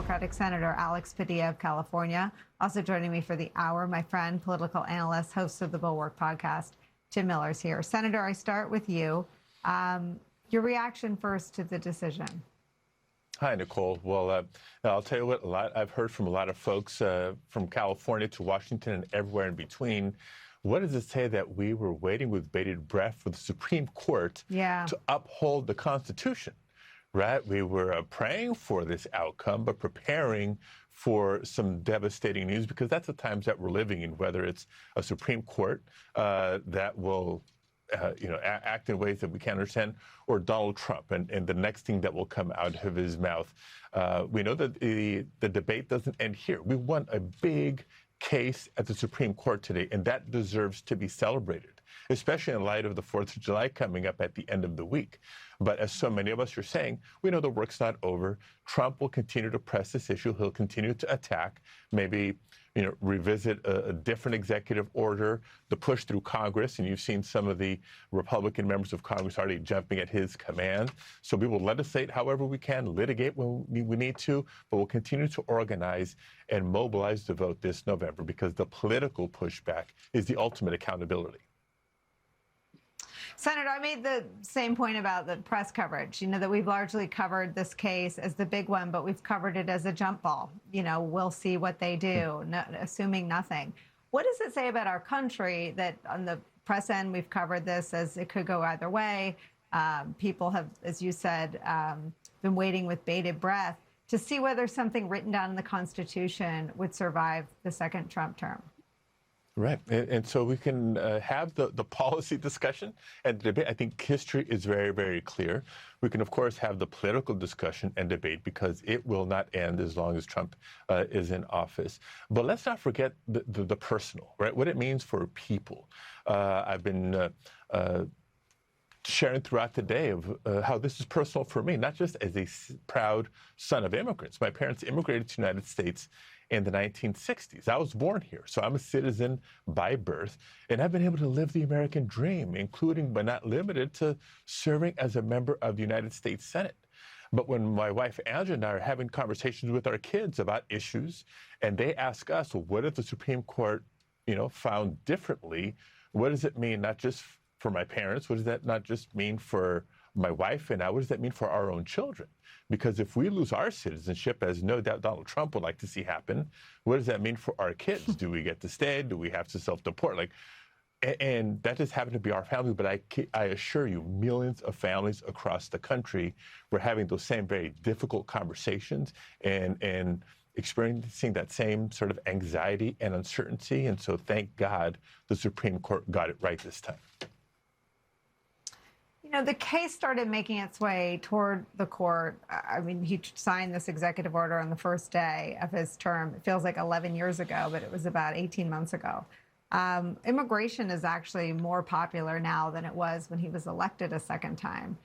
Democratic Senator Alex Padilla of California. Also joining me for the hour, my friend, political analyst, host of the Bulwark podcast, Tim Miller's here. Senator, I start with you. Your reaction first to the decision. Hi, Nicole. Well, I'll tell you what, I've heard from a lot of folks from California to Washington and everywhere in between. What does it say that we were waiting with bated breath for the Supreme Court to uphold the Constitution, right? We were praying for this outcome, but preparing for some devastating news, because that's the times that we're living in, whether it's a Supreme Court that will act in ways that we can't understand, or Donald Trump and the next thing that will come out of his mouth. We know that the debate doesn't end here. We won a big case at the Supreme Court today, and that deserves to be celebrated, especially in light of the 4th of July coming up at the end of the week. But as so many of us are saying, we know the work's not over. Trump will continue to press this issue. He'll continue to attack, maybe revisit a different executive order, the push through Congress, and you've seen some of the Republican members of Congress already jumping at his command. So we will legislate however we can, litigate when we need to, but we'll continue to organize and mobilize the vote this November, because the political pushback is the ultimate accountability. Senator, I made the same point about the press coverage, that we've largely covered this case as the big one, but we've covered it as a jump ball. We'll see what they do, assuming nothing. What does it say about our country that on the press end, we've covered this as it could go either way? People have, as you said, been waiting with bated breath to see whether something written down in the Constitution would survive the second Trump term. Right. And so we can have the policy discussion and debate. I think history is very, very clear. We can, of course, have the political discussion and debate, because it will not end as long as Trump is in office. But let's not forget the personal, right? What it means for people. I've been sharing throughout the day of how this is personal for me, not just as a proud son of immigrants. My parents immigrated to the United States in the 1960s. I was born here, so I'm a citizen by birth, and I've been able to live the American dream, including but not limited to serving as a member of the United States Senate. But when my wife Angela and I are having conversations with our kids about issues, and they ask us, well, what if the Supreme Court, found differently? What does it mean, not just for my parents? What does that not just mean for my wife and I? What does that mean for our own children? Because if we lose our citizenship, as no doubt Donald Trump would like to see happen, what does that mean for our kids? Do we get to stay? Do we have to self-deport? And that just happened to be our family, but I assure you, millions of families across the country were having those same very difficult conversations and experiencing that same sort of anxiety and uncertainty. And so thank God the Supreme Court got it right this time. The case started making its way toward the court. I mean, he signed this executive order on the first day of his term. It feels like 11 years ago, but it was about 18 months ago. Immigration is actually more popular now than it was when he was elected a second time.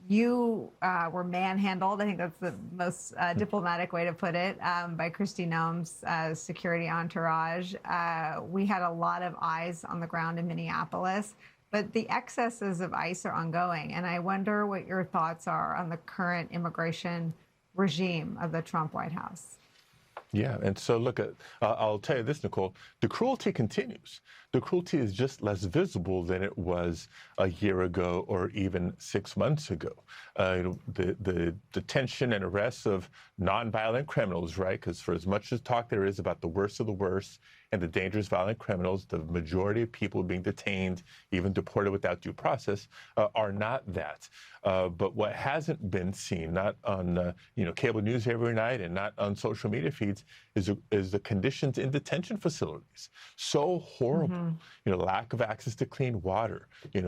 You were manhandled, I think that's the most diplomatic way to put it, by Kristi Noem's security entourage. We had a lot of eyes on the ground in Minneapolis. But the excesses of ICE are ongoing, and I wonder what your thoughts are on the current immigration regime of the Trump White House. Yeah, and so look, I'll tell you this, Nicole, the cruelty continues. The cruelty is just less visible than it was a year ago or even 6 months ago. The detention and arrests of nonviolent criminals, right? Because for as much as talk there is about the worst of the worst and the dangerous violent criminals, the majority of people being detained, even deported without due process, are not that. But what hasn't been seen, not on cable news every night and not on social media feeds, is the conditions in detention facilities. So horrible. Lack of access to clean water,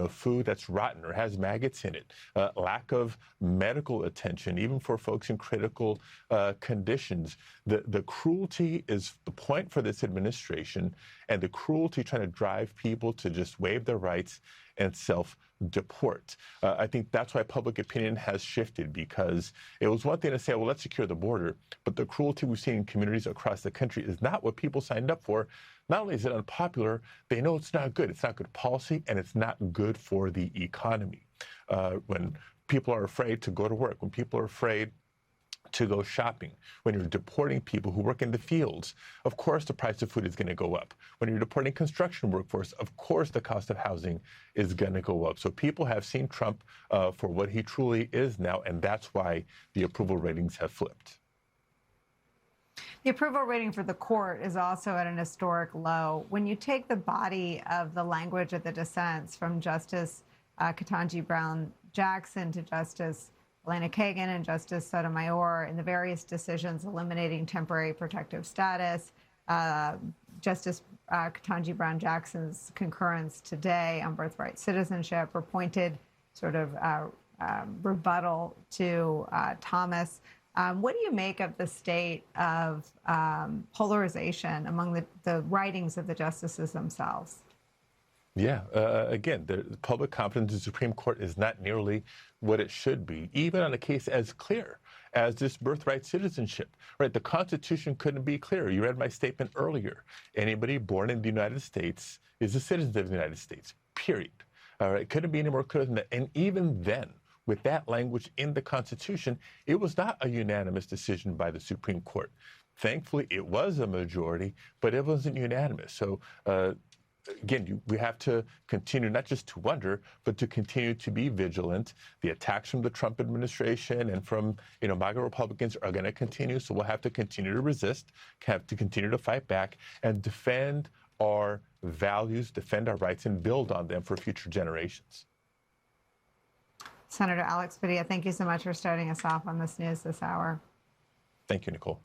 food that's rotten or has maggots in it, lack of medical attention, even for folks in critical conditions. The cruelty is the point for this administration, and the cruelty trying to drive people to just waive their rights and self-deport. I think that's why public opinion has shifted, because it was one thing to say, well, let's secure the border, but the cruelty we've seen in communities across the country is not what people signed up for. Not only is it unpopular, they know it's not good. It's not good policy, and it's not good for the economy. When people are afraid to go to work, when people are afraid to go shopping. When you're deporting people who work in the fields, of course the price of food is going to go up. When you're deporting construction workforce, of course the cost of housing is going to go up. So people have seen Trump for what he truly is now, and that's why the approval ratings have flipped. The approval rating for the court is also at an historic low. When you take the body of the language of the dissents from Justice Ketanji Brown Jackson to Justice Elena Kagan and Justice Sotomayor in the various decisions eliminating temporary protective status, Justice Ketanji Brown Jackson's concurrence today on birthright citizenship, her pointed sort of rebuttal to Thomas. What do you make of the state of polarization among the writings of the justices themselves? Yeah, again, the public confidence in the Supreme Court is not nearly what it should be, even on a case as clear as this birthright citizenship, right? The Constitution couldn't be clearer. You read my statement earlier. Anybody born in the United States is a citizen of the United States, period. All right, it couldn't be any more clear than that. And even then, with that language in the Constitution, it was not a unanimous decision by the Supreme Court. Thankfully, it was a majority, but it wasn't unanimous. So, again, we have to continue not just to wonder, but to continue to be vigilant. The attacks from the Trump administration and from MAGA Republicans are going to continue. So we'll have to continue to resist, have to continue to fight back, and defend our values, defend our rights, and build on them for future generations. Senator Alex Padilla, thank you so much for starting us off on this news this hour. Thank you, Nicole.